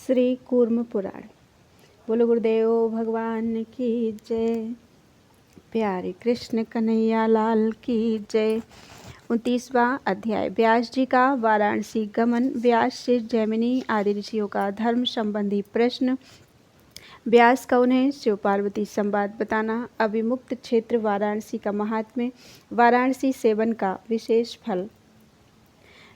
श्री कूर्म पुराण। बोलो गुरुदेव भगवान की जय। प्यारे कृष्ण कन्हैया लाल की जय। 29वां अध्याय। व्यास जी का वाराणसी गमन। व्यास से जैमिनी आदि ऋषियों का धर्म संबंधी प्रश्न। व्यास का उन्हें शिव पार्वती संवाद बताना। अभिमुक्त क्षेत्र वाराणसी का महात्म्य। वाराणसी सेवन का विशेष फल।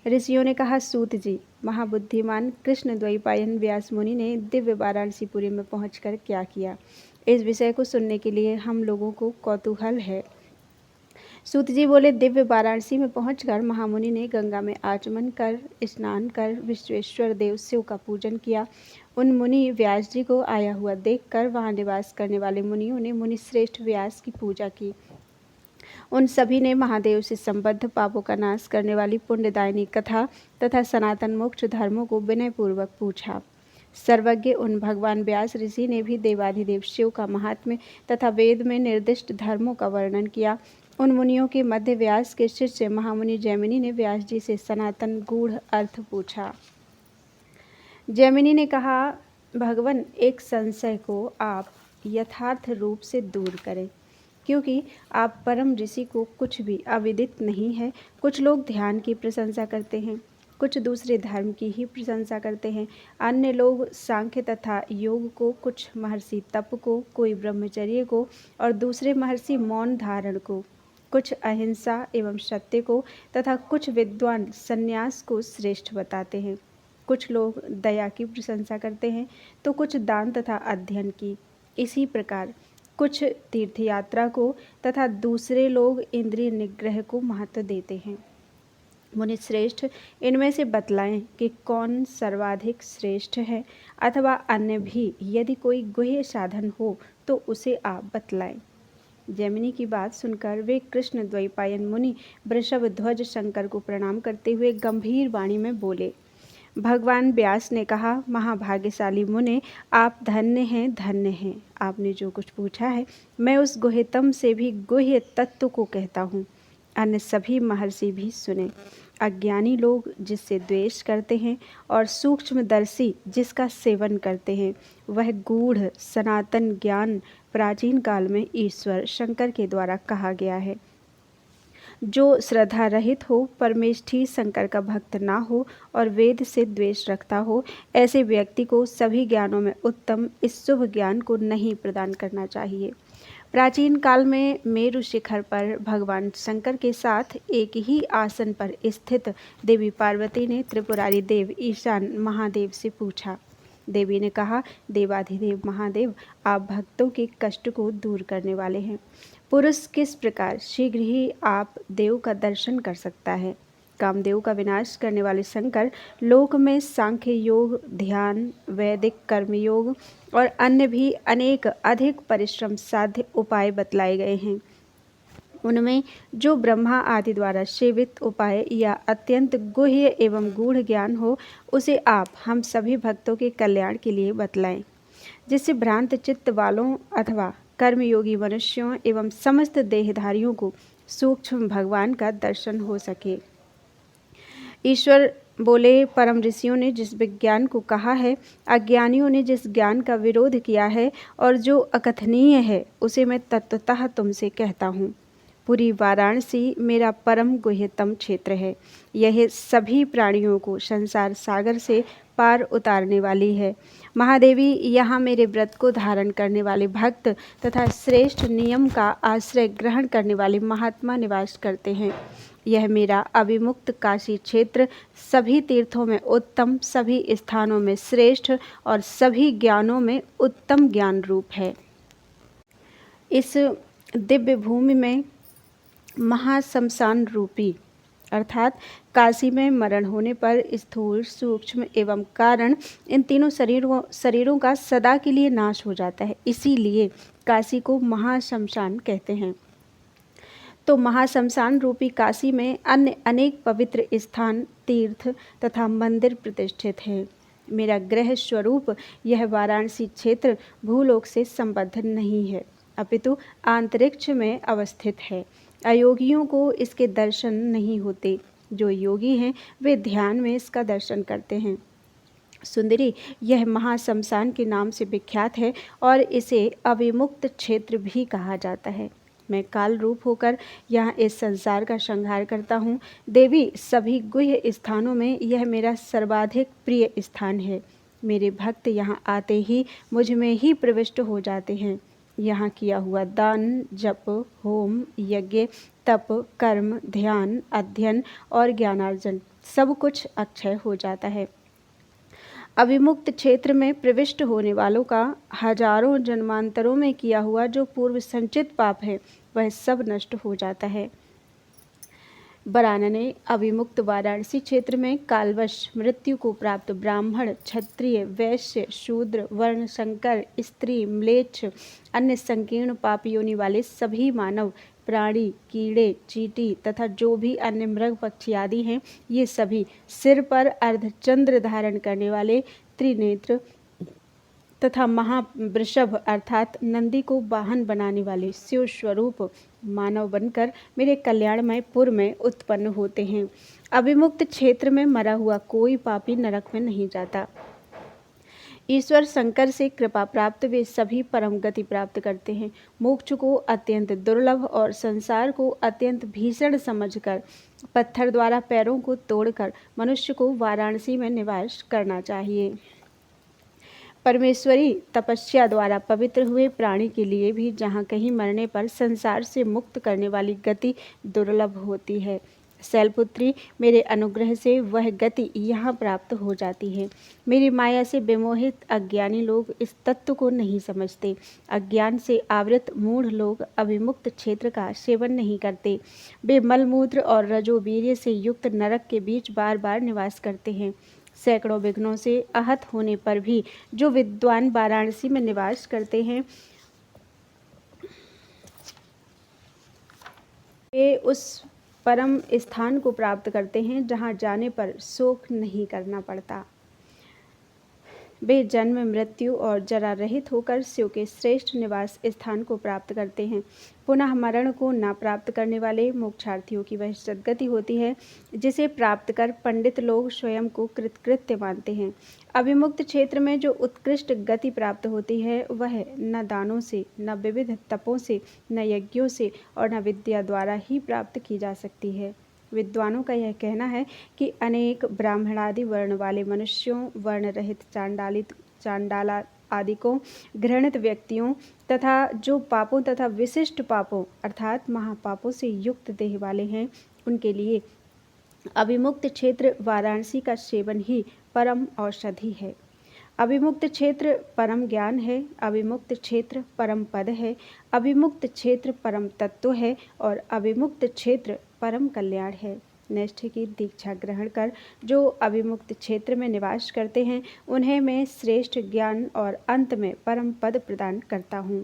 ऋषियों ने कहा, सूत जी, महाबुद्धिमान कृष्ण द्वैपायन व्यास मुनि ने दिव्य वाराणसीपुरी में पहुंचकर क्या किया, इस विषय को सुनने के लिए हम लोगों को कौतूहल है। सूत जी बोले, दिव्य वाराणसी में पहुंचकर महामुनि ने गंगा में आचमन कर स्नान कर विश्वेश्वर देव शिव का पूजन किया। उन मुनि व्यास जी को आया हुआ देखकर वहां निवास करने वाले मुनियों ने मुनि श्रेष्ठ व्यास की पूजा की। उन सभी ने महादेव से संबद्ध पापों का नाश करने वाली पुण्यदायिनी कथा तथा सनातन मोक्ष धर्मों को विनयपूर्वक पूछा। सर्वज्ञ उन भगवान व्यास ऋषि ने भी देवाधिदेव शिव का महात्म्य तथा वेद में निर्दिष्ट धर्मों का वर्णन किया। उन मुनियों के मध्य व्यास के शिष्य महामुनि जैमिनी ने व्यास जी से सनातन गूढ़ अर्थ पूछा। जैमिनी ने कहा, भगवान, एक संशय को आप यथार्थ रूप से दूर करें, क्योंकि आप परम ऋषि को कुछ भी अविदित नहीं है। कुछ लोग ध्यान की प्रशंसा करते हैं, कुछ दूसरे धर्म की ही प्रशंसा करते हैं। अन्य लोग सांख्य तथा योग को, कुछ महर्षि तप को, कोई ब्रह्मचर्य को और दूसरे महर्षि मौन धारण को, कुछ अहिंसा एवं सत्य को तथा कुछ विद्वान संन्यास को श्रेष्ठ बताते हैं। कुछ लोग दया की प्रशंसा करते हैं तो कुछ दान तथा अध्ययन की। इसी प्रकार कुछ तीर्थयात्रा को तथा दूसरे लोग इंद्रिय निग्रह को महत्व देते हैं। मुनि श्रेष्ठ, इनमें से बतलाएं कि कौन सर्वाधिक श्रेष्ठ है, अथवा अन्य भी यदि कोई गुह्य साधन हो तो उसे आप बतलाएं। जैमिनी की बात सुनकर वे कृष्ण द्वैपायन मुनि वृषभ ध्वज शंकर को प्रणाम करते हुए गंभीर वाणी में बोले। भगवान व्यास ने कहा, महाभाग्यशाली मुने, आप धन्य हैं, धन्य हैं। आपने जो कुछ पूछा है मैं उस गुह्यतम से भी गुह्य तत्व को कहता हूँ। अन्य सभी महर्षि भी सुने। अज्ञानी लोग जिससे द्वेष करते हैं और सूक्ष्मदर्शी जिसका सेवन करते हैं, वह गूढ़ सनातन ज्ञान प्राचीन काल में ईश्वर शंकर के द्वारा कहा गया है। जो श्रद्धा रहित हो, परमेष्ठी शंकर का भक्त ना हो और वेद से द्वेष रखता हो, ऐसे व्यक्ति को सभी ज्ञानों में उत्तम इस शुभ ज्ञान को नहीं प्रदान करना चाहिए। प्राचीन काल में मेरु शिखर पर भगवान शंकर के साथ एक ही आसन पर स्थित देवी पार्वती ने त्रिपुरारी देव ईशान महादेव से पूछा। देवी ने कहा, देवाधिदेव महादेव, आप भक्तों के कष्ट को दूर करने वाले हैं। पुरुष किस प्रकार शीघ्र ही आप देव का दर्शन कर सकता है। कामदेव का विनाश करने वाले शंकर लोक में सांख्य योग, ध्यान, वैदिक कर्मयोग और अन्य भी अनेक अधिक परिश्रम साध्य उपाय बतलाए गए हैं। उनमें जो ब्रह्मा आदि द्वारा सेवित उपाय या अत्यंत गुह्य एवं गूढ़ ज्ञान हो, उसे आप हम सभी भक्तों के कल्याण के लिए बतलाएं, जिससे भ्रांत चित्त वालों अथवा कर्मयोगी मनुष्यों एवं समस्त देहधारियों को सूक्ष्म भगवान का दर्शन हो सके। ईश्वर बोले, परम ऋषियों ने जिस विज्ञान को कहा है, अज्ञानियों ने जिस ज्ञान का विरोध किया है और जो अकथनीय है, उसे मैं तत्वतः तुमसे कहता हूँ। पूरी वाराणसी मेरा परम गुह्यतम क्षेत्र है। यह सभी प्राणियों को संसार सागर से पार उतारने वाली है। महादेवी, यहाँ मेरे व्रत को धारण करने वाले भक्त तथा श्रेष्ठ नियम का आश्रय ग्रहण करने वाले महात्मा निवास करते हैं। यह मेरा अभिमुक्त काशी क्षेत्र सभी तीर्थों में उत्तम, सभी स्थानों में श्रेष्ठ और सभी ज्ञानों में उत्तम ज्ञान रूप है। इस दिव्य भूमि में महाशमशान रूपी अर्थात काशी में मरण होने पर स्थूल, सूक्ष्म एवं कारण, इन तीनों शरीरों का सदा के लिए नाश हो जाता है। इसीलिए काशी को महाशमशान कहते हैं। तो महाशमशान रूपी काशी में अन्य अनेक पवित्र स्थान, तीर्थ तथा मंदिर प्रतिष्ठित हैं। मेरा गृह स्वरूप यह वाराणसी क्षेत्र भूलोक से संबद्ध नहीं है, अपितु अंतरिक्ष में अवस्थित है। अयोगियों को इसके दर्शन नहीं होते। जो योगी हैं वे ध्यान में इसका दर्शन करते हैं। सुंदरी, यह महाशमशान के नाम से विख्यात है और इसे अविमुक्त क्षेत्र भी कहा जाता है। मैं काल रूप होकर यहाँ इस संसार का संहार करता हूँ। देवी, सभी गुह्य स्थानों में यह मेरा सर्वाधिक प्रिय स्थान है। मेरे भक्त यहाँ आते ही मुझ में ही प्रविष्ट हो जाते हैं। यहाँ किया हुआ दान, जप, होम, यज्ञ, तप, कर्म, ध्यान, अध्ययन और ज्ञानार्जन सब कुछ अक्षय हो जाता है। अविमुक्त क्षेत्र में प्रविष्ट होने वालों का हजारों जन्मांतरों में किया हुआ जो पूर्व संचित पाप है वह सब नष्ट हो जाता है। बरानने, अविमुक्त वाराणसी क्षेत्र में कालवश मृत्यु को प्राप्त ब्राह्मण, क्षत्रिय, वैश्य, शूद्र, वर्ण, शंकर, स्त्री, म्लेच्छ, अन्य संकीर्ण पाप योनि वाले सभी मानव, प्राणी, कीड़े, चींटी तथा जो भी अन्य मृग, पक्षी आदि हैं, ये सभी सिर पर अर्धचंद्र धारण करने वाले त्रिनेत्र तथा महावृषभ अर्थात नंदी को वाहन बनाने वाले शिव स्वरूप मानव बनकर मेरे कल्याणमय पुर में उत्पन्न होते हैं। अविमुक्त क्षेत्र में मरा हुआ कोई पापी नरक में नहीं जाता। ईश्वर शंकर से कृपा प्राप्त वे सभी परम गति प्राप्त करते हैं। मोक्ष को अत्यंत दुर्लभ और संसार को अत्यंत भीषण समझकर पत्थर द्वारा पैरों को तोड़कर मनुष्य को वाराणसी में निवास करना चाहिए। परमेश्वरी तपस्या द्वारा पवित्र हुए प्राणी के लिए भी जहाँ कहीं मरने पर संसार से मुक्त करने वाली गति दुर्लभ होती है। शैलपुत्री, मेरे अनुग्रह से वह गति यहाँ प्राप्त हो जाती है। मेरी माया से विमोहित अज्ञानी लोग इस तत्व को नहीं समझते। अज्ञान से आवृत मूढ़ लोग अविमुक्त क्षेत्र का सेवन नहीं करते। वे मलमूत्र और रजोवीर्य से युक्त नरक के बीच बार बार निवास करते हैं। सैकड़ों विघ्नों से आहत होने पर भी जो विद्वान वाराणसी में निवास करते हैं वे उस परम स्थान को प्राप्त करते हैं जहाँ जाने पर शोक नहीं करना पड़ता। वे जन्म, मृत्यु और जरा रहित होकर शिव के श्रेष्ठ निवास स्थान को प्राप्त करते हैं। पुनः मरण को न प्राप्त करने वाले मोक्षार्थियों की वह सद्गति होती है जिसे प्राप्त कर पंडित लोग स्वयं को कृतकृत्य मानते हैं। अविमुक्त क्षेत्र में जो उत्कृष्ट गति प्राप्त होती है वह न दानों से, न विविध तपों से, न यज्ञों से और न विद्या द्वारा ही प्राप्त की जा सकती है। विद्वानों का यह कहना है कि अनेक ब्राह्मणादि वर्ण वाले मनुष्यों, वर्ण रहित चांडाला आदिकों, घृणित व्यक्तियों तथा जो पापों तथा विशिष्ट पापों अर्थात महापापों से युक्त देह वाले हैं, उनके लिए अविमुक्त क्षेत्र वाराणसी का सेवन ही परम औषधि है। अविमुक्त क्षेत्र परम ज्ञान है, अविमुक्त क्षेत्र परम पद है, अविमुक्त क्षेत्र परम तत्व है और अविमुक्त क्षेत्र परम कल्याण है। निष्ठा की दीक्षा ग्रहण कर जो अविमुक्त क्षेत्र में निवास करते हैं उन्हें मैं श्रेष्ठ ज्ञान और अंत में परम पद प्रदान करता हूँ।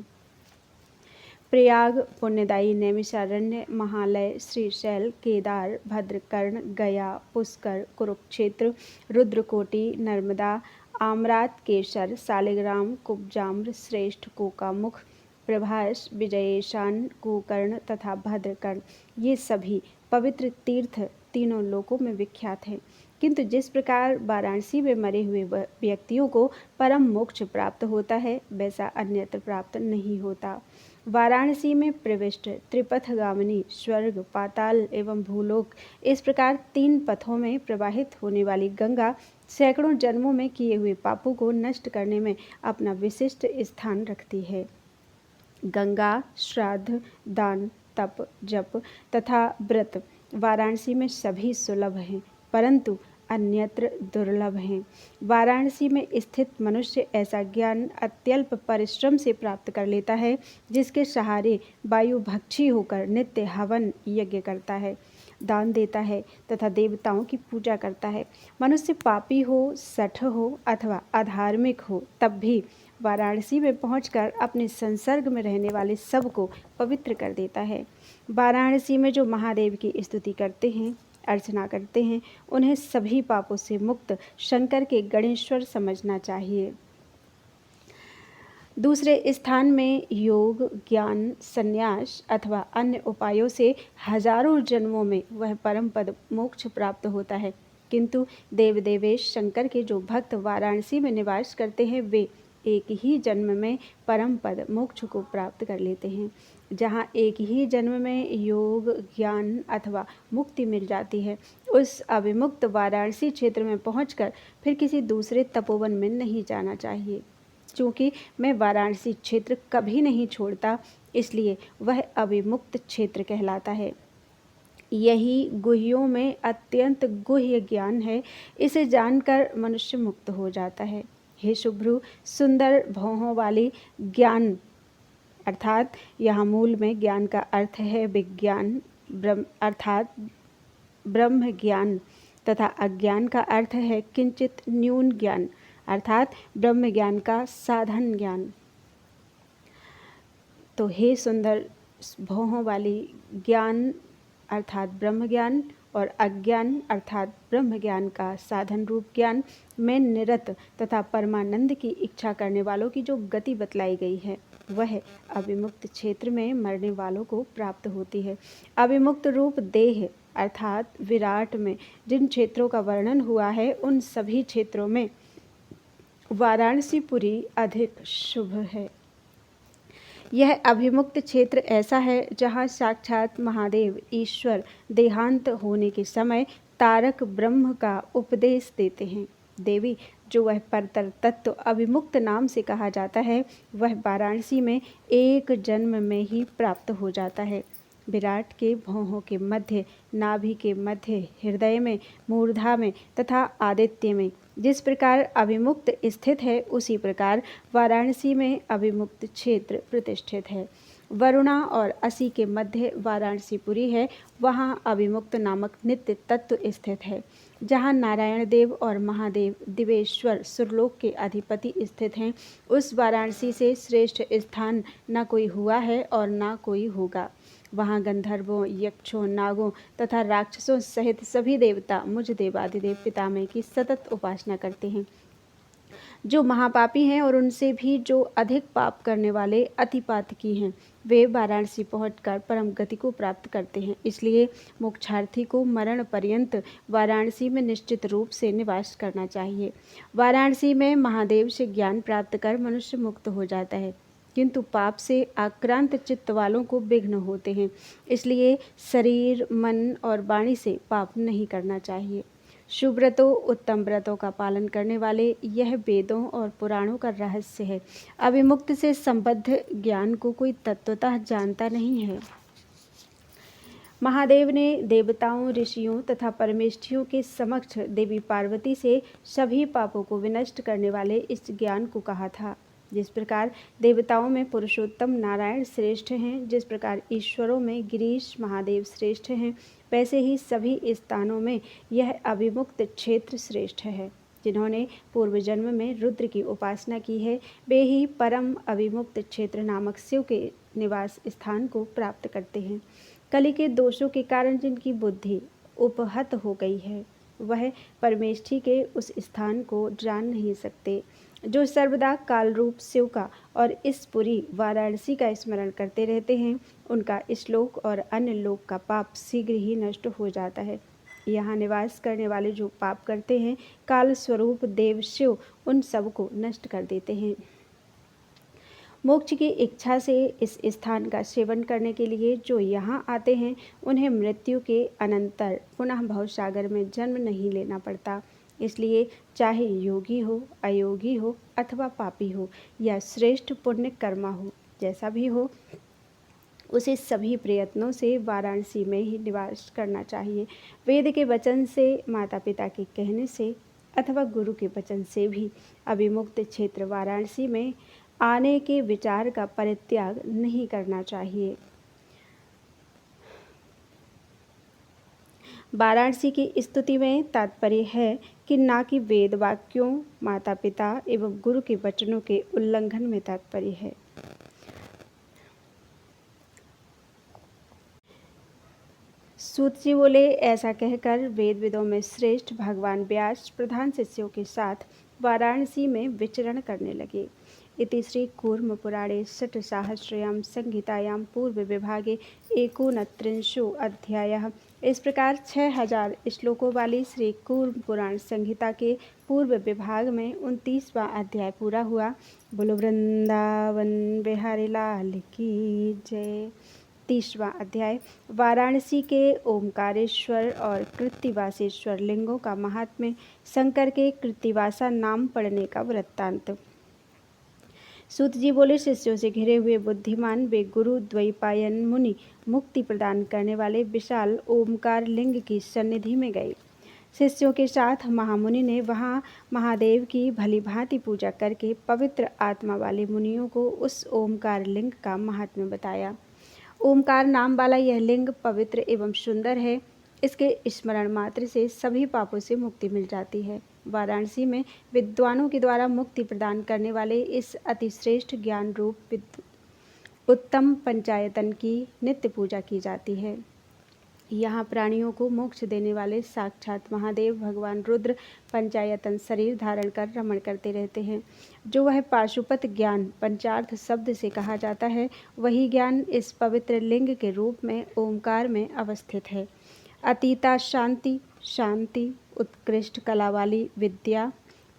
प्रयाग, पुण्यदायी, नैमिषारण्य, महालय, श्रीशैल, केदार, भद्रकर्ण, गया, पुष्कर, कुरुक्षेत्र, रुद्रकोटि, नर्मदा, आम्रात, केसर, सालिग्राम, कुब्जाम्र, श्रेष्ठ, कोकामुख, प्रभास, विजयेशान, गोकर्ण तथा भद्रकर्ण ये सभी पवित्र तीर्थ तीनों लोकों में विख्यात हैं। किंतु जिस प्रकार वाराणसी में मरे हुए व्यक्तियों को परम मोक्ष प्राप्त होता है वैसा अन्यत्र प्राप्त नहीं होता। वाराणसी में प्रविष्ट त्रिपथगामिनी स्वर्ग, पाताल एवं भूलोक इस प्रकार 3 पथों में प्रवाहित होने वाली गंगा सैकड़ों जन्मों में किए हुए पापों को नष्ट करने में अपना विशिष्ट स्थान रखती है। गंगा, श्राद्ध, दान, तप, जप तथा व्रत वाराणसी में सभी सुलभ हैं परंतु अन्यत्र दुर्लभ हैं। वाराणसी में स्थित मनुष्य ऐसा ज्ञान अत्यल्प परिश्रम से प्राप्त कर लेता है जिसके सहारे वायु भक्षी होकर नित्य हवन यज्ञ करता है, दान देता है तथा देवताओं की पूजा करता है। मनुष्य पापी हो, सठ हो अथवा अधार्मिक हो तब भी वाराणसी में पहुंचकर अपने संसर्ग में रहने वाले सबको पवित्र कर देता है। वाराणसी में जो महादेव की स्तुति करते हैं, अर्चना करते हैं, उन्हें सभी पापों से मुक्त शंकर के गणेश्वर समझना चाहिए। दूसरे स्थान में योग, ज्ञान, संन्यास अथवा अन्य उपायों से हजारों जन्मों में वह परम पद मोक्ष प्राप्त होता है। किंतु देव देवेश शंकर के जो भक्त वाराणसी में निवास करते हैं वे एक ही जन्म में परम पद मोक्ष को प्राप्त कर लेते हैं। जहाँ एक ही जन्म में योग ज्ञान अथवा मुक्ति मिल जाती है, उस अविमुक्त वाराणसी क्षेत्र में पहुंचकर फिर किसी दूसरे तपोवन में नहीं जाना चाहिए। चूँकि मैं वाराणसी क्षेत्र कभी नहीं छोड़ता, इसलिए वह अविमुक्त क्षेत्र कहलाता है। यही गुह्यों में अत्यंत गुह्य ज्ञान है। इसे जानकर मनुष्य मुक्त हो जाता है। हे शुभ्रु, सुंदर भौहों वाली ज्ञान अर्थात यहाँ मूल में ज्ञान का अर्थ है विज्ञान अर्थात ब्रह्म ज्ञान, तथा अज्ञान का अर्थ है किंचित न्यून ज्ञान अर्थात ब्रह्म ज्ञान का साधन ज्ञान। तो हे सुंदर भौहों वाली ज्ञान अर्थात ब्रह्म ज्ञान और अज्ञान अर्थात ब्रह्म ज्ञान का साधन रूप ज्ञान में निरत तथा परमानंद की इच्छा करने वालों की जो गति बतलाई गई है वह अविमुक्त क्षेत्र में मरने वालों को प्राप्त होती है। अविमुक्त रूप देह अर्थात विराट में जिन क्षेत्रों का वर्णन हुआ है उन सभी क्षेत्रों में वाराणसीपुरी अधिक शुभ है। यह अभिमुक्त क्षेत्र ऐसा है जहाँ साक्षात महादेव ईश्वर देहांत होने के समय तारक ब्रह्म का उपदेश देते हैं। देवी जो वह परतर तत्व अभिमुक्त नाम से कहा जाता है वह वाराणसी में एक जन्म में ही प्राप्त हो जाता है। विराट के भौहों के मध्य, नाभि के मध्य, हृदय में, मूर्धा में तथा आदित्य में जिस प्रकार अभिमुक्त स्थित है उसी प्रकार वाराणसी में अभिमुक्त क्षेत्र प्रतिष्ठित है। वरुणा और असी के मध्य वाराणसीपुरी है, वहाँ अभिमुक्त नामक नित्य तत्व स्थित है। जहाँ नारायण देव और महादेव दिवेश्वर सुरलोक के अधिपति स्थित हैं, उस वाराणसी से श्रेष्ठ स्थान न कोई हुआ है और न कोई होगा। वहाँ गंधर्वों, यक्षों, नागों तथा राक्षसों सहित सभी देवता मुझ देवाधिदेव पितामह की सतत उपासना करते हैं। जो महापापी हैं और उनसे भी जो अधिक पाप करने वाले अतिपातकी हैं, वे वाराणसी पहुंचकर परम गति को प्राप्त करते हैं। इसलिए मोक्षार्थी को मरण पर्यंत वाराणसी में निश्चित रूप से निवास करना चाहिए। वाराणसी में महादेव से ज्ञान प्राप्त कर मनुष्य मुक्त हो जाता है, किंतु पाप से आक्रांत चित्त वालों को विघ्न होते हैं। इसलिए शरीर, मन और वाणी से पाप नहीं करना चाहिए। शुभव्रतों, उत्तम व्रतों का पालन करने वाले यह वेदों और पुराणों का रहस्य है। अविमुक्त से संबद्ध ज्ञान को कोई तत्वतः जानता नहीं है। महादेव ने देवताओं, ऋषियों तथा परमेष्ठियों के समक्ष देवी पार्वती से सभी पापों को विनष्ट करने वाले इस ज्ञान को कहा था। जिस प्रकार देवताओं में पुरुषोत्तम नारायण श्रेष्ठ हैं, जिस प्रकार ईश्वरों में गिरीश महादेव श्रेष्ठ हैं, वैसे ही सभी स्थानों में यह अविमुक्त क्षेत्र श्रेष्ठ है। जिन्होंने पूर्व जन्म में रुद्र की उपासना की है, वे ही परम अविमुक्त क्षेत्र नामक शिव के निवास स्थान को प्राप्त करते हैं। कली के दोषों के कारण जिनकी बुद्धि उपहत हो गई है, वह परमेष्ठी के उस स्थान को जान नहीं सकते। जो सर्वदा काल रूप शिव का और इस पुरी वाराणसी का स्मरण करते रहते हैं, उनका इस लोक और अन्य लोक का पाप शीघ्र ही नष्ट हो जाता है। यहाँ निवास करने वाले जो पाप करते हैं, काल स्वरूप देव शिव उन सब को नष्ट कर देते हैं। मोक्ष की इच्छा से इस स्थान का सेवन करने के लिए जो यहाँ आते हैं, उन्हें मृत्यु के अनंतर पुनः भवसागर में जन्म नहीं लेना पड़ता। इसलिए चाहे योगी हो, अयोगी हो अथवा पापी हो या श्रेष्ठ पुण्य कर्मा हो, जैसा भी हो, उसे सभी प्रयत्नों से वाराणसी में ही निवास करना चाहिए। वेद के वचन से, माता पिता के कहने से अथवा गुरु के वचन से भी अविमुक्त क्षेत्र वाराणसी में आने के विचार का परित्याग नहीं करना चाहिए। वाराणसी की स्तुति में तात्पर्य है कि ना कि वेद वाक्यों, माता पिता एवं गुरु के वचनों के उल्लंघन में तात्पर्य है। सूत जी बोले, ऐसा कहकर वेदविदों में श्रेष्ठ भगवान व्यास प्रधान शिष्यों के साथ वाराणसी में विचरण करने लगे। इति श्री कूर्म पुराणे षट्सहस्रयां संहितायां पूर्व विभागे 29 अध्यायः इस प्रकार 6000 श्लोकों वाली श्री कूर्म पुराण संहिता के पूर्व विभाग में 29वां अध्याय पूरा हुआ। बोलो वृंदावन बिहारी लाल की जय। 30वां अध्याय वाराणसी के ओमकारेश्वर और कृत्तिवासेश्वर लिंगों का महात्म्य, शंकर के कृत्तिवासा नाम पड़ने का वृत्तांत। सूत जी बोले, शिष्यों से घिरे हुए बुद्धिमान वे गुरु द्वैपायन मुनि मुक्ति प्रदान करने वाले विशाल ओमकार लिंग की सन्निधि में गए। शिष्यों के साथ महामुनि ने वहां महादेव की भली भांति पूजा करके पवित्र आत्मा वाले मुनियों को उस ओमकार लिंग का महात्म्य बताया। ओमकार नाम वाला यह लिंग पवित्र एवं सुंदर है। इसके स्मरण मात्र से सभी पापों से मुक्ति मिल जाती है। वाराणसी में विद्वानों के द्वारा मुक्ति प्रदान करने वाले इस अतिश्रेष्ठ ज्ञान रूप उत्तम पंचायतन की नित्य पूजा की जाती है। यहाँ प्राणियों को मोक्ष देने वाले साक्षात महादेव भगवान रुद्र पंचायतन शरीर धारण कर रमण करते रहते हैं। जो वह पाशुपत ज्ञान पंचार्थ शब्द से कहा जाता है, वही ज्ञान इस पवित्र लिंग के रूप में ओमकार में अवस्थित है। अतीता शांति, शांति, उत्कृष्ट कला वाली विद्या,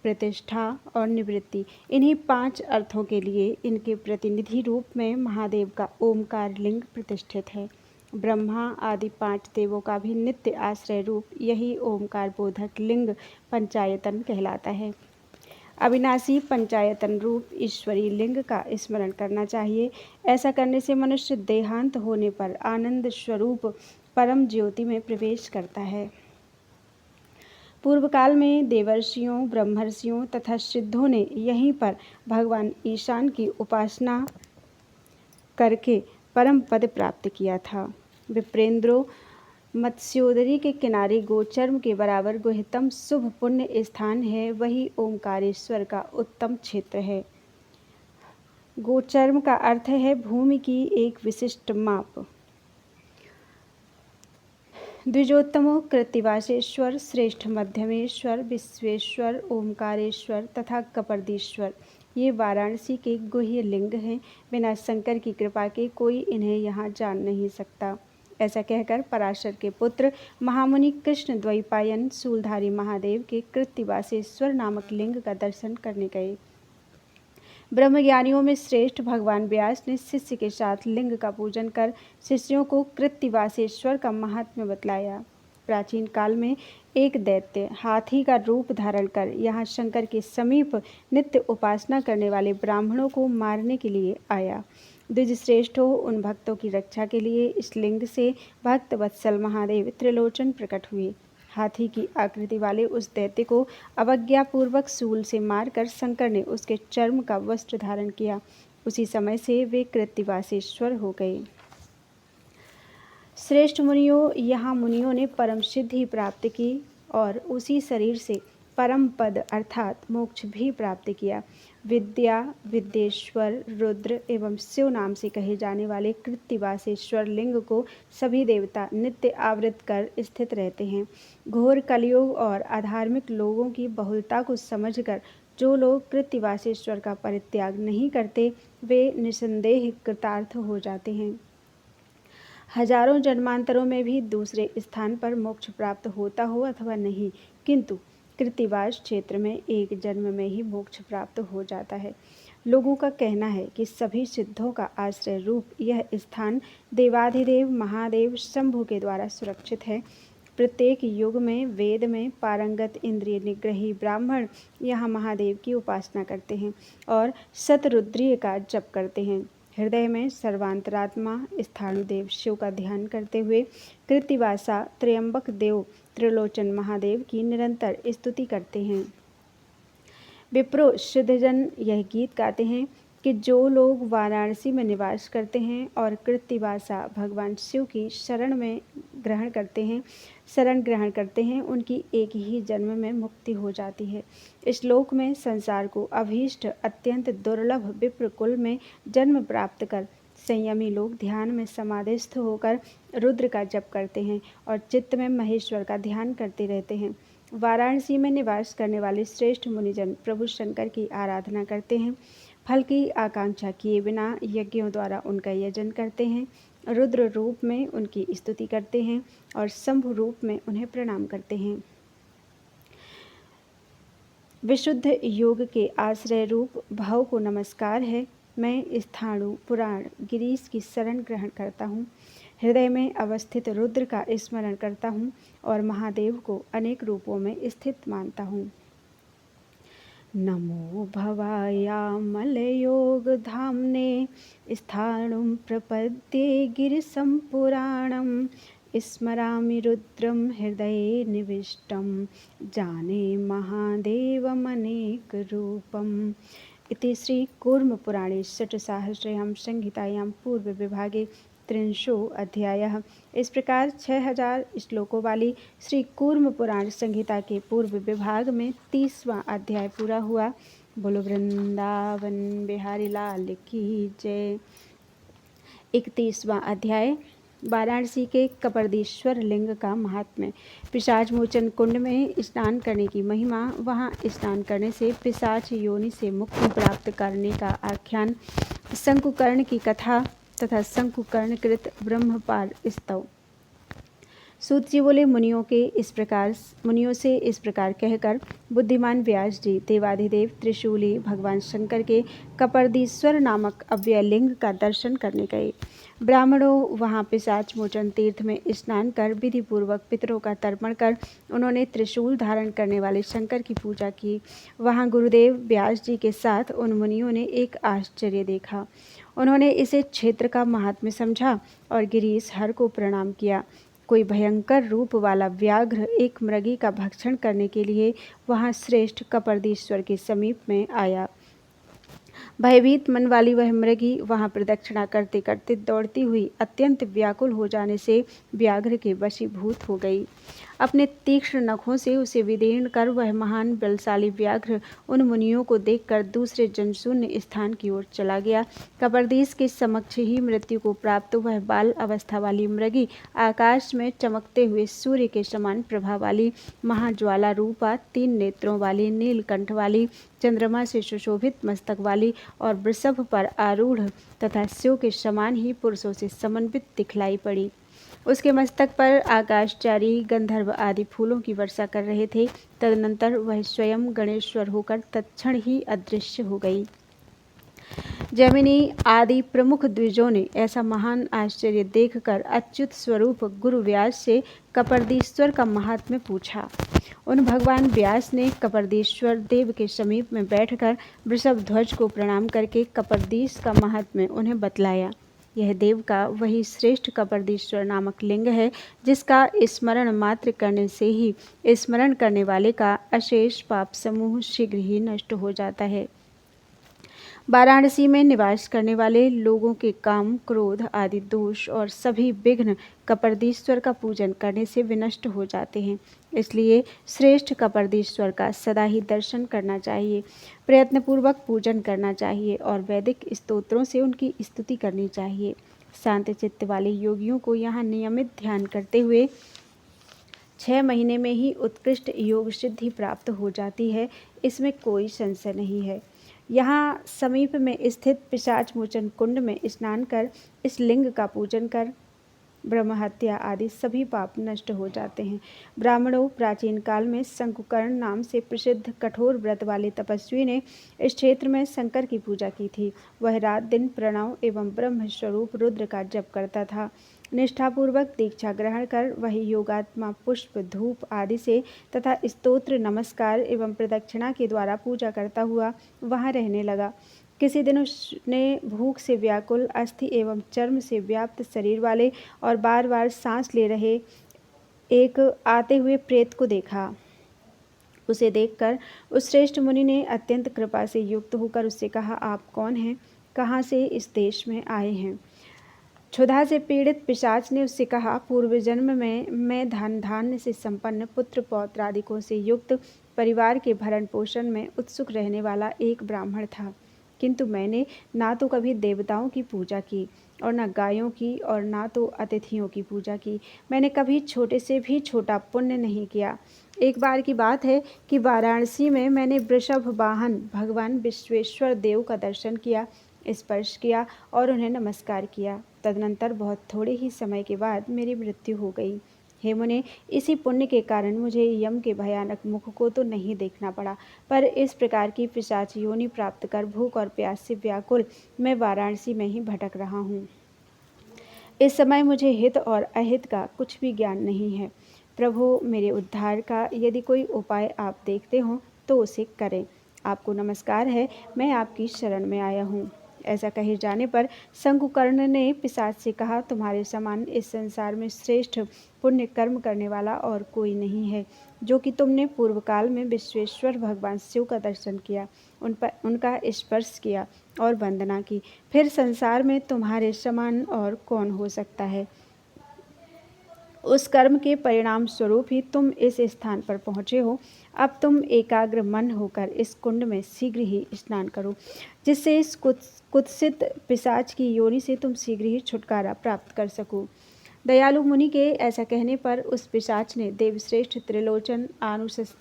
प्रतिष्ठा और निवृत्ति, इन्हीं 5 अर्थों के लिए इनके प्रतिनिधि रूप में महादेव का ओमकार लिंग प्रतिष्ठित है। ब्रह्मा आदि 5 देवों का भी नित्य आश्रय रूप यही ओमकार बोधक लिंग पंचायतन कहलाता है। अविनाशी पंचायतन रूप ईश्वरी लिंग का स्मरण करना चाहिए। ऐसा करने से मनुष्य देहांत होने पर आनंद स्वरूप परम ज्योति में प्रवेश करता है। पूर्व काल में देवर्षियों, ब्रह्मर्षियों तथा सिद्धों ने यहीं पर भगवान ईशान की उपासना करके परम पद प्राप्त किया था। विप्रेंद्रो मत्स्योदरी के किनारे गोचर्म के बराबर गुह्यतम शुभ पुण्य स्थान है, वही ओमकारेश्वर का उत्तम क्षेत्र है। गोचर्म का अर्थ है भूमि की एक विशिष्ट माप। द्विजोत्तमो कृत्तिवासेश्वर, श्रेष्ठ मध्यमेश्वर, विश्वेश्वर, ओमकारेश्वर तथा कपर्दीश्वर, ये वाराणसी के गुह्य लिंग हैं। बिना शंकर की कृपा के कोई इन्हें यहाँ जान नहीं सकता। ऐसा कहकर पराशर के पुत्र महामुनि कृष्ण द्वैपायन शूलधारी महादेव के कृत्तिवासेश्वर नामक लिंग का दर्शन करने गए। ब्रह्मज्ञानियों में श्रेष्ठ भगवान व्यास ने शिष्य के साथ लिंग का पूजन कर शिष्यों को कृत्तिवासेश्वर का महात्म्य बतलाया। प्राचीन काल में एक दैत्य हाथी का रूप धारण कर यहाँ शंकर के समीप नित्य उपासना करने वाले ब्राह्मणों को मारने के लिए आया। द्विजश्रेष्ठों, उन भक्तों की रक्षा के लिए इस लिंग से भक्त वत्सल महादेव त्रिलोचन प्रकट हुए। हाथी की आकृति वाले उस दैत्य को अवज्ञापूर्वक शूल से मारकर शंकर ने उसके चर्म का वस्त्र धारण किया। उसी समय से वे कृत्तिवासेश्वर हो गए। श्रेष्ठ मुनियों, यहाँ मुनियों ने परम सिद्धि प्राप्त की और उसी शरीर से परम पद अर्थात मोक्ष भी प्राप्त किया। विद्या, विद्येश्वर, रुद्र एवं शिव नाम से कहे जाने वाले कृत्तिवासेश्वर लिंग को सभी देवता नित्य आवृत कर स्थित रहते हैं। घोर कलयुग और अधार्मिक लोगों की बहुलता को समझकर जो लोग कृत्तिवासेश्वर का परित्याग नहीं करते, वे निसंदेह कृतार्थ हो जाते हैं। हजारों जन्मांतरों में भी दूसरे स्थान पर मोक्ष प्राप्त होता हो अथवा नहीं, किंतु कृत्तिवास क्षेत्र में एक जन्म में ही मोक्ष प्राप्त हो जाता है। लोगों का कहना है कि सभी सिद्धों का आश्रय रूप यह स्थान देवाधिदेव महादेव शंभु के द्वारा सुरक्षित है। प्रत्येक युग में वेद में पारंगत इंद्रिय निग्रही ब्राह्मण यहाँ महादेव की उपासना करते हैं और शतरुद्रीय का जप करते हैं। हृदय में सर्वांतरात्मा स्थाणुदेव शिव का ध्यान करते हुए कृत्तिवासा त्र्यंबक देव त्रिलोचन महादेव की निरंतर स्तुति करते हैं। विप्रो सिद्धजन यह गीत गाते हैं कि जो लोग वाराणसी में निवास करते हैं और कृत्तिवासा भगवान शिव की शरण ग्रहण करते हैं, उनकी एक ही जन्म में मुक्ति हो जाती है। इस लोक में संसार को अभीष्ट अत्यंत दुर्लभ विप्र कुल में जन्म प्राप्त कर संयमी लोग ध्यान में समाधिस्थ होकर रुद्र का जप करते हैं और चित्त में महेश्वर का ध्यान करते रहते हैं। वाराणसी में निवास करने वाले श्रेष्ठ मुनिजन प्रभु शंकर की आराधना करते हैं। फल की आकांक्षा किए बिना यज्ञों द्वारा उनका यजन करते हैं, रुद्र रूप में उनकी स्तुति करते हैं और शंभु रूप में उन्हें प्रणाम करते हैं। विशुद्ध योग के आश्रय रूप भाव को नमस्कार है। मैं स्थाणु पुराण गिरीश की शरण ग्रहण करता हूँ, हृदय में अवस्थित रुद्र का स्मरण करता हूँ और महादेव को अनेक रूपों में स्थित मानता हूँ। नमो भवायामलयोगधाम्ने स्थाणुं प्रपद्ये गिरिशं पुराणं स्मरामि रुद्रं हृदये निविष्टं जाने महादेवमनेकरूपम्। इति श्रीकूर्मपुराणे षट्सहस्रयां संहितायां पूर्वविभागे 300 अध्यायः। इस प्रकार 6000 श्लोकों वाली श्री कूर्म पुराण संहिता के पूर्व विभाग में 30वां अध्याय पूरा हुआ। बोलो वृंदावन बिहारी लाल की जय। 31वां अध्याय वाराणसी के कपर्दीश्वर लिंग का महात्म्य। पिशाच मोचन कुंड में स्नान करने की महिमा, वहाँ स्नान करने से पिशाच योनि से मुक्ति प्राप्त करने का आख्यान, शंकुकर्ण की कथा तथा शंकुकर्ण कृत ब्रह्मपाल स्तव। सूत जी बोले, मुनियों से इस प्रकार कहकर बुद्धिमान व्यास जी देवाधिदेव त्रिशूली भगवान शंकर के कपर्दीश्वर नामक अव्यय लिंग का दर्शन करने गए। ब्राह्मणों वहाँ पिशाच मोचन तीर्थ में स्नान कर विधि पूर्वक पितरों का तर्पण कर उन्होंने त्रिशूल धारण करने वाले शंकर की पूजा की। वहाँ गुरुदेव व्यास जी के साथ उन मुनियों ने एक आश्चर्य देखा। उन्होंने इसे क्षेत्र का महात्म्य समझा और गिरीश हर को प्रणाम किया। कोई भयंकर रूप वाला व्याघ्र एक मृगी का भक्षण करने के लिए वहाँ श्रेष्ठ कपर्दीश्वर के समीप में आया। भयभीत मन वाली वह मृगी वहाँ प्रदक्षिणा करते करते दौड़ती हुई अत्यंत व्याकुल हो जाने से व्याघ्र के वशीभूत हो गई। अपने तीक्ष्ण नखों से उसे विदीर्ण कर वह महान बलशाली व्याघ्र उन मुनियों को देखकर दूसरे जनशून्य स्थान की ओर चला गया। कपर्दीश के समक्ष ही मृत्यु को प्राप्त वह बाल अवस्था वाली मृगी आकाश में चमकते हुए सूर्य के समान प्रभा वाली, महाज्वाला रूपा, 3 नेत्रों वाली, नीलकंठ वाली, चंद्रमा से सुशोभित मस्तक वाली और वृषभ पर आरूढ़ तथा शिव के समान ही पुरुषों से समन्वित दिखलाई पड़ी। उसके मस्तक पर आकाशचारी गंधर्व आदि फूलों की वर्षा कर रहे थे। तदनंतर वह स्वयं गणेश्वर होकर तत्क्षण ही अदृश्य हो गई। जैमिनी आदि प्रमुख द्विजों ने ऐसा महान आश्चर्य देखकर अच्युत स्वरूप गुरु व्यास से कपर्दीश्वर का महात्म्य पूछा। उन भगवान व्यास ने कपर्दीश्वर देव के समीप में बैठकर वृषभ ध्वज को प्रणाम करके कपर्दीश का महात्म्य उन्हें बतलाया। यह देव का वही श्रेष्ठ कपर्दीश्वर नामक लिंग है जिसका स्मरण मात्र करने से ही स्मरण करने वाले का अशेष पाप समूह शीघ्र ही नष्ट हो जाता है। वाराणसी में निवास करने वाले लोगों के काम, क्रोध आदि दोष और सभी विघ्न कपर्दीश्वर का पूजन करने से विनष्ट हो जाते हैं। इसलिए श्रेष्ठ कपर्दीश्वर का सदा ही दर्शन करना चाहिए, प्रयत्नपूर्वक पूजन करना चाहिए और वैदिक स्तोत्रों से उनकी स्तुति करनी चाहिए। शांत चित्त वाले योगियों को यहाँ नियमित ध्यान करते हुए 6 महीने में ही उत्कृष्ट योग सिद्धि प्राप्त हो जाती है, इसमें कोई संशय नहीं है। यहाँ समीप में स्थित पिशाच मोचन कुंड में स्नान कर इस लिंग का पूजन कर ब्रह्म हत्या आदि सभी पाप नष्ट हो जाते हैं। ब्राह्मणों, प्राचीन काल में शंकुकर्ण नाम से प्रसिद्ध कठोर व्रत वाले तपस्वी ने इस क्षेत्र में शंकर की पूजा की थी। वह रात दिन प्रणव एवं ब्रह्म स्वरूप रुद्र का जप करता था। निष्ठापूर्वक दीक्षा ग्रहण कर वह योगात्मा पुष्प धूप आदि से तथा स्तोत्र नमस्कार एवं प्रदक्षिणा के द्वारा पूजा करता हुआ वहाँ रहने लगा। किसी दिन उसने भूख से व्याकुल, अस्थि एवं चर्म से व्याप्त शरीर वाले और बार बार सांस ले रहे एक आते हुए प्रेत को देखा। उसे देखकर उस श्रेष्ठ मुनि ने अत्यंत कृपा से युक्त होकर उससे कहा, आप कौन हैं? कहाँ से इस देश में आए हैं? क्षुधा से पीड़ित पिशाच ने उससे कहा, पूर्व जन्म में मैं धन धान्य से संपन्न, पुत्र पौत्र आदिकों से युक्त, परिवार के भरण पोषण में उत्सुक रहने वाला एक ब्राह्मण था। किंतु मैंने ना तो कभी देवताओं की पूजा की और न गायों की और ना तो अतिथियों की पूजा की। मैंने कभी छोटे से भी छोटा पुण्य नहीं किया। एक बार की बात है कि वाराणसी में मैंने वृषभ वाहन भगवान विश्वेश्वर देव का दर्शन किया, स्पर्श किया और उन्हें नमस्कार किया। तदनंतर बहुत थोड़े ही समय के बाद मेरी मृत्यु हो गई। हे मुने, इसी पुण्य के कारण मुझे यम के भयानक मुख को तो नहीं देखना पड़ा, पर इस प्रकार की पिशाच योनि प्राप्त कर भूख और प्यास से व्याकुल मैं वाराणसी में ही भटक रहा हूँ। इस समय मुझे हित और अहित का कुछ भी ज्ञान नहीं है। प्रभु, मेरे उद्धार का यदि कोई उपाय आप देखते हो तो उसे करें। आपको नमस्कार है, मैं आपकी शरण में आया हूँ। ऐसा कहे जाने पर शंकुकर्ण ने पिशाच से कहा, तुम्हारे समान इस संसार में श्रेष्ठ पुण्य कर्म करने वाला और कोई नहीं है, जो कि तुमने पूर्व काल में विश्वेश्वर भगवान शिव का दर्शन किया, उनका स्पर्श किया और वंदना की। फिर संसार में तुम्हारे समान और कौन हो सकता है। उस कर्म के परिणाम स्वरूप ही तुम इस स्थान पर पहुँचे हो। अब तुम एकाग्र मन होकर इस कुंड में शीघ्र ही स्नान करो, जिससे इस कुत्सित पिशाच की योनि से तुम शीघ्र ही छुटकारा प्राप्त कर सको। दयालु मुनि के ऐसा कहने पर उस पिशाच ने देवश्रेष्ठ त्रिलोचन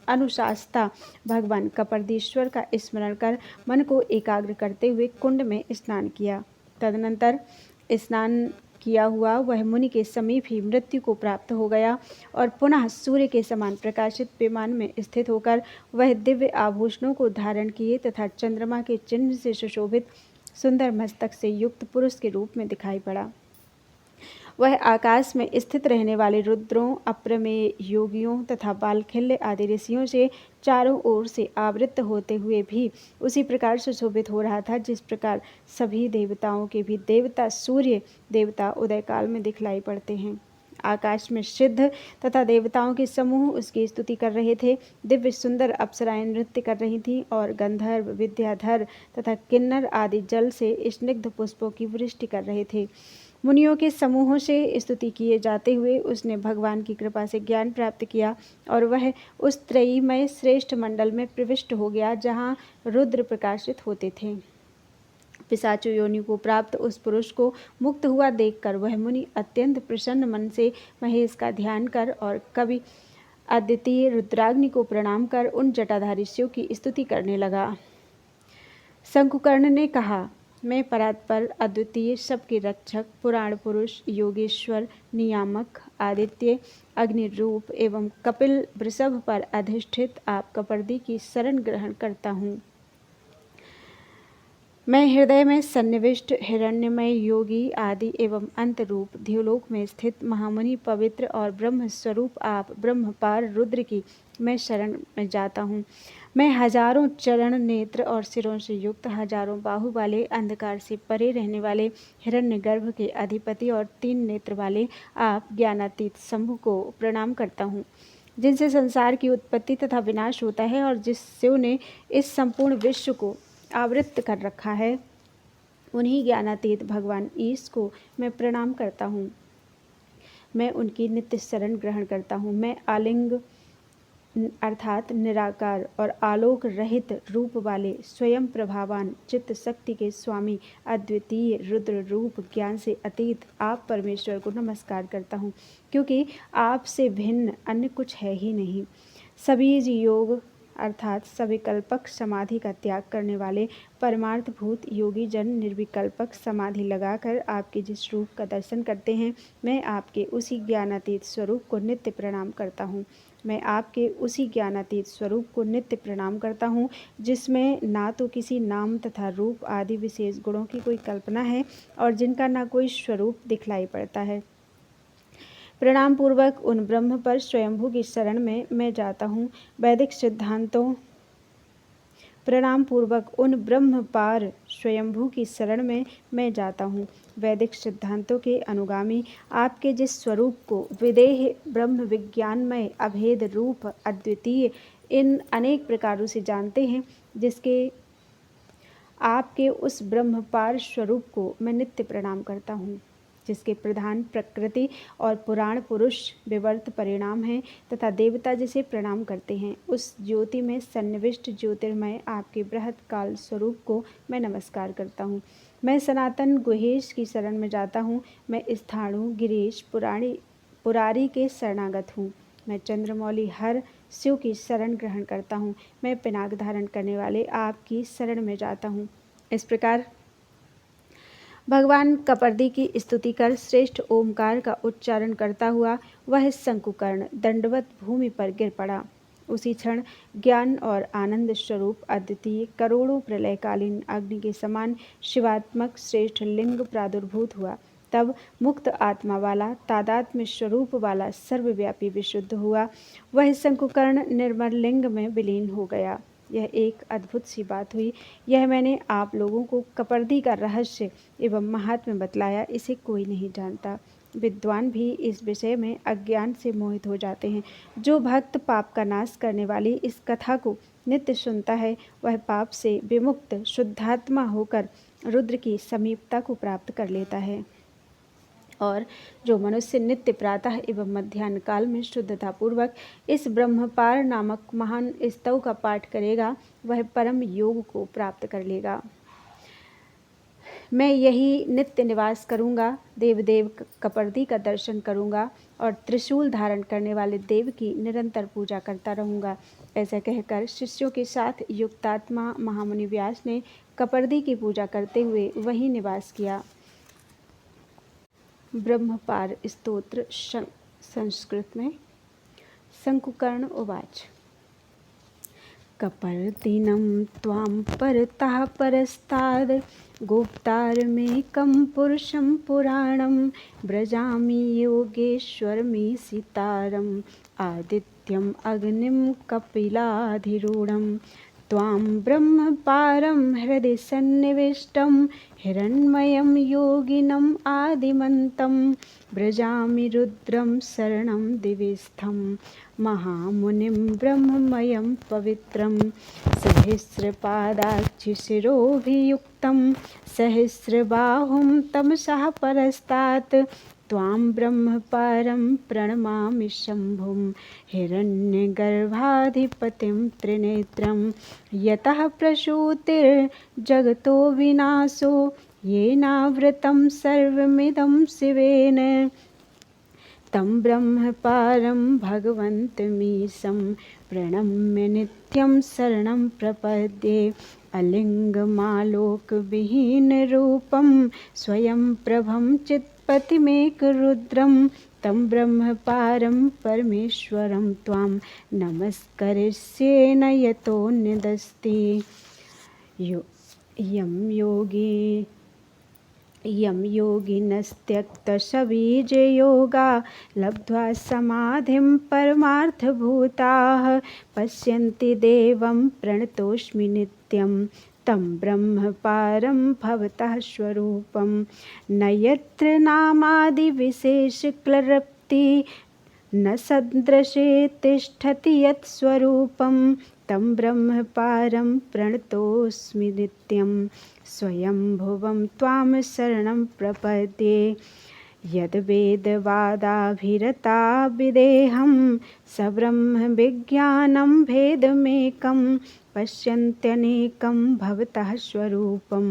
अनुशास्ता भगवान कपर्दीश्वर का स्मरण कर मन को एकाग्र करते हुए कुंड में स्नान किया। तदनंतर स्नान किया हुआ वह मुनि के समीप ही मृत्यु को प्राप्त हो गया और पुनः सूर्य के समान प्रकाशित विमान में स्थित होकर वह दिव्य आभूषणों को धारण किए तथा चंद्रमा के चिन्ह से सुशोभित सुंदर मस्तक से युक्त पुरुष के रूप में दिखाई पड़ा। वह आकाश में स्थित रहने वाले रुद्रों, अप्रमेय योगियों तथा बालखिल्य आदि ऋषियों से चारों ओर से आवृत्त होते हुए भी उसी प्रकार सुशोभित हो रहा था जिस प्रकार सभी देवताओं के भी देवता सूर्य देवता उदय काल में दिखलाई पड़ते हैं। आकाश में सिद्ध तथा देवताओं के समूह उसकी स्तुति कर रहे थे। दिव्य सुंदर अप्सराएं नृत्य कर रही थीं और गंधर्व, विद्याधर तथा किन्नर आदि जल से स्निग्ध पुष्पों की वृष्टि कर रहे थे। मुनियों के समूहों से स्तुति किए जाते हुए उसने भगवान की कृपा से ज्ञान प्राप्त किया और वह उस त्रयीमय श्रेष्ठ मंडल में प्रविष्ट हो गया जहाँ रुद्र प्रकाशित होते थे। पिशाचु योनि को प्राप्त उस पुरुष को मुक्त हुआ देखकर वह मुनि अत्यंत प्रसन्न मन से महेश का ध्यान कर और कवि अद्वितीय रुद्राग्नि को प्रणाम कर उन जटाधारी शिव की स्तुति करने लगा। शंकुकर्ण ने कहा, मैं परात्पर अद्वितीय सबके रक्षक पुराण पुरुष योगेश्वर नियामक आदित्य अग्नि रूप एवं कपिल वृषभ पर अधिष्ठित आप कपर्दी की शरण ग्रहण करता हूँ। मैं हृदय में सन्निविष्ट हिरण्यमय योगी आदि एवं अंत रूप ध्युलोक में स्थित महामुनि पवित्र और ब्रह्म स्वरूप आप ब्रह्मपार रुद्र की मैं शरण में जाता हूँ। मैं हजारों चरण नेत्र और सिरों से युक्त हजारों बाहु वाले अंधकार से परे रहने वाले हिरण्यगर्भ के अधिपति और 3 नेत्र वाले आप ज्ञानातीत शंभु को प्रणाम करता हूँ, जिनसे संसार की उत्पत्ति तथा विनाश होता है और जिस शिव ने इस संपूर्ण विश्व को आवृत्त कर रखा है, उन्हीं ज्ञानातीत भगवान ईश को मैं प्रणाम करता हूँ। मैं उनकी नित्य शरण ग्रहण करता हूँ। मैं आलिंग अर्थात निराकार और आलोक रहित रूप वाले स्वयं प्रभावान चित्त शक्ति के स्वामी अद्वितीय रुद्र रूप ज्ञान से अतीत आप परमेश्वर को नमस्कार करता हूँ, क्योंकि आपसे भिन्न अन्य कुछ है ही नहीं। सबीज योग अर्थात सविकल्पक समाधि का त्याग करने वाले परमार्थभूत योगी जन निर्विकल्पक समाधि लगाकर आपके जिस रूप का दर्शन करते हैं, मैं आपके उसी ज्ञानातीत स्वरूप को नित्य प्रणाम करता हूँ। मैं आपके उसी ज्ञानातीत स्वरूप को नित्य प्रणाम करता हूँ, जिसमें ना तो किसी नाम तथा रूप आदि विशेष गुणों की कोई कल्पना है और जिनका ना कोई स्वरूप दिखलाई पड़ता है। प्रणाम पूर्वक उन ब्रह्म पर स्वयंभू की शरण में मैं जाता हूँ। वैदिक सिद्धांतों प्रणाम पूर्वक उन ब्रह्म पार स्वयंभू की शरण में मैं जाता हूँ। वैदिक सिद्धांतों के अनुगामी आपके जिस स्वरूप को विदेह ब्रह्म विज्ञानमय अभेद रूप अद्वितीय इन अनेक प्रकारों से जानते हैं, जिसके आपके उस ब्रह्म पार स्वरूप को मैं नित्य प्रणाम करता हूँ, जिसके प्रधान प्रकृति और पुराण पुरुष विवर्त परिणाम हैं तथा देवता जिसे प्रणाम करते हैं, उस ज्योति में सन्निविष्ट ज्योतिर्मय आपके बृहत काल स्वरूप को मैं नमस्कार करता हूँ। मैं सनातन गुहेश की शरण में जाता हूँ। मैं स्थाणु गिरीश पुरारी के शरणागत हूँ। मैं चंद्रमौली हर शिव की शरण ग्रहण करता हूँ। मैं पिनाक धारण करने वाले आपकी शरण में जाता हूँ। इस प्रकार भगवान कपर्दी की स्तुति कर श्रेष्ठ ओमकार का उच्चारण करता हुआ वह शंकुकर्ण दंडवत भूमि पर गिर पड़ा। उसी क्षण ज्ञान और आनंद स्वरूप अद्वितीय करोड़ों प्रलयकालीन अग्नि के समान शिवात्मक श्रेष्ठ लिंग प्रादुर्भूत हुआ। तब मुक्त आत्मा वाला तादात्म्य स्वरूप वाला सर्वव्यापी विशुद्ध हुआ वह शंकुकर्ण निर्मल लिंग में विलीन हो गया। यह एक अद्भुत सी बात हुई। यह मैंने आप लोगों को कपर्दी का रहस्य एवं महात्म्य बतलाया, इसे कोई नहीं जानता। विद्वान भी इस विषय में अज्ञान से मोहित हो जाते हैं। जो भक्त पाप का नाश करने वाली इस कथा को नित्य सुनता है वह पाप से विमुक्त शुद्धात्मा होकर रुद्र की समीपता को प्राप्त कर लेता है। और जो मनुष्य नित्य प्रातः एवं मध्याह्न काल में शुद्धतापूर्वक इस ब्रह्मपार नामक महान स्तव का पाठ करेगा वह परम योग को प्राप्त कर लेगा। मैं यही नित्य निवास करूंगा, देवदेव कपर्दी का दर्शन करूंगा और त्रिशूल धारण करने वाले देव की निरंतर पूजा करता रहूंगा। ऐसा कहकर शिष्यों के साथ युक्तात्मा महामुनि व्यास ने कपर्दी की पूजा करते हुए वहीं निवास किया। ब्रह्मपार स्तोत्र संस्कृत में। शंकुकर्ण उवाच कपर्दिनं त्वां परतः परस्ताद् गोप्तारमेकं पुरुषं पुराणं व्रजामि योगेश्वरमीशितारम् आदित्यम् अग्निं कपिलाधिरूढं त्वां ब्रह्मपारं हृदि सन्निविष्टं हिरण्मयं योगिनम् आदिमन्तं व्रजामि रुद्रं शरणं दिविस्थं महामुनिं ब्रह्ममयं पवित्रं सहस्रपादाक्षिशिरोभियुक्तं सहस्रबाहुं तमसः परस्तात् त्वां ब्रह्मपारं प्रणमामि शम्भुं हिरण्यगर्भाधिपतिं त्रिनेत्रं यतः प्रसूतिर्जगतो विनाशो येनावृतं सर्वमिदं शिवेन तं ब्रह्मपारं भगवन्तमीशं प्रणम्य नित्यं शरणं प्रपद्ये अलिङ्गमालोकविहीनरूपं स्वयं प्रभं चित्पतिमेकरुद्रं तं ब्रह्मपारं परमेश्वरं त्वां नमस्करिष्ये न यतोऽन्यदस्ति यं योगिनस्त्यक्तशबीजयोगा लब्ध्वा समाधिं परमार्थभूताः पश्यन्ति देवं प्रणतोऽस्मि नित्यं तं ब्रह्मपारं भवतः स्वरूपं न यत्र नामादिविशेषक्लृप्ति न सदृशे तिष्ठति यत्स्वरूपं तं ब्रह्मपारं प्रणतोऽस्मि नित्यं स्वयंभुवं त्वां शरणं प्रपद्ये यद्वेदवादाभिरता विदेहं सब्रह्मविज्ञानं भेदमेकं पश्यन्त्यनेकं भवतः स्वरूपं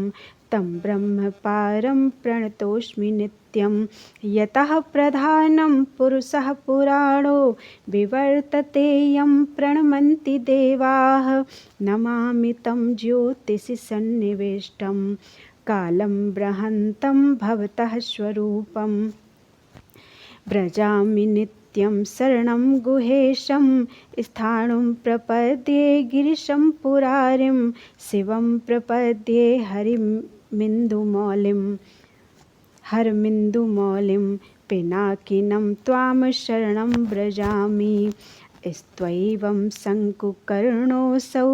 तं ब्रह्मपारं प्रणतोऽस्मि नित्यं यतः प्रधानं पुरुषः पुराणो विवर्तते यं प्रणमन्ति देवाः नमामि तं ज्योतिषि सन्निविष्टं कालं बृहन्तं भवतः स्वरूपं व्रजामि नित्यं शरणं गुहेशं स्थाणुं प्रपद्ये गिरिशं पुरारिं शिवं प्रपद्ये हरमिन्दुमौलिं पिनाकिनं त्वां शरणं व्रजामि स्त्वैवं शङ्कुकर्णोऽसौ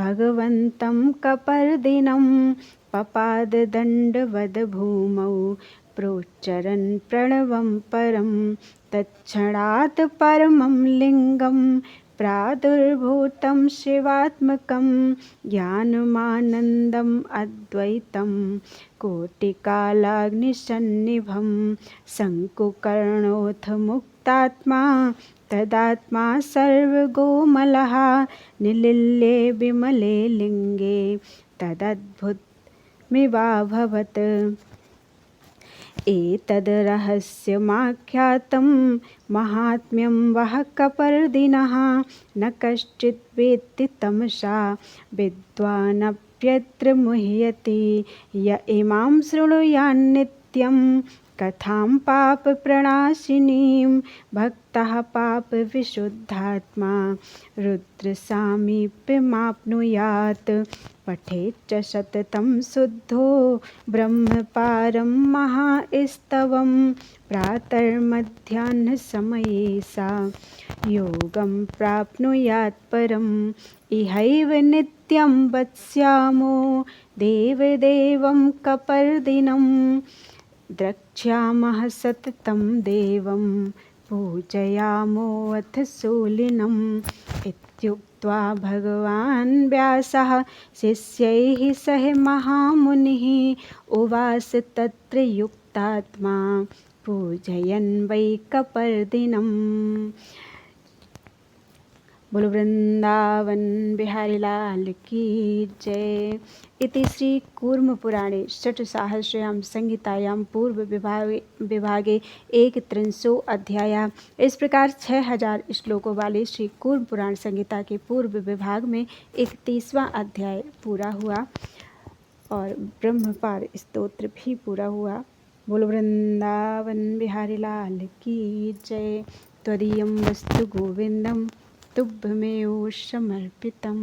भगवन्तं कपर्दिनं पपाददण्डवद्भूमौ प्रोच्चरन् प्रणवं परं तत्क्षणात् परमं लिङ्गं प्रादुर्भूतं शिवात्मकं ज्ञानमानन्दम् अद्वैतं कोटिकालाग्निसन्निभं शङ्कुकर्णोऽथ मुक्तात्मा तदात्मा सर्वगोमलः निलिल्ये विमले लिङ्गे तदद्भुतमिवाभवत्। एतद् रहस्यमाख्यातं महात्म्यं वः कपर्दिनः न कश्चित् वेत्ति तमसा विद्वानप्यत्र मुह्यते य इमां शृणुयान्नित्यं कथां पापप्रणाशिनीं भक्तः पापविशुद्धात्मा रुद्रसामीप्यमाप्नुयात् पठेच्च सततं शुद्धो ब्रह्मपारं महास्तवं प्रातर्मध्याह्नसमये सा योगं प्राप्नुयात् परम् इहैव नित्यं वत्स्यामो देवदेवं कपर्दिनं द्रक्ष्यामः सततं देवं पूजयामोऽथ शूलिनम् इत्युक्त्वा भगवान् व्यासः शिष्यैः सह महामुनिः उवास तत्र युक्तात्मा पूजयन् वै कपर्दिनम्। बोलो वृंदावन बिहारी लाल की जय। इति श्री कूर्मपुराणे षट्सहस्रयां संहितायां पूर्व विभागे 1/3 अध्याय। इस प्रकार 6000 श्लोकों वाले श्री कूर्म पुराण संहिता के पूर्व विभाग में 31वां अध्याय पूरा हुआ और ब्रह्मपार स्तोत्र भी पूरा हुआ। बोलो वृंदावन बिहारी लाल की जय। त्वदीयं वस्तु गोविंदम तुभ्यमेव समर्पितम्।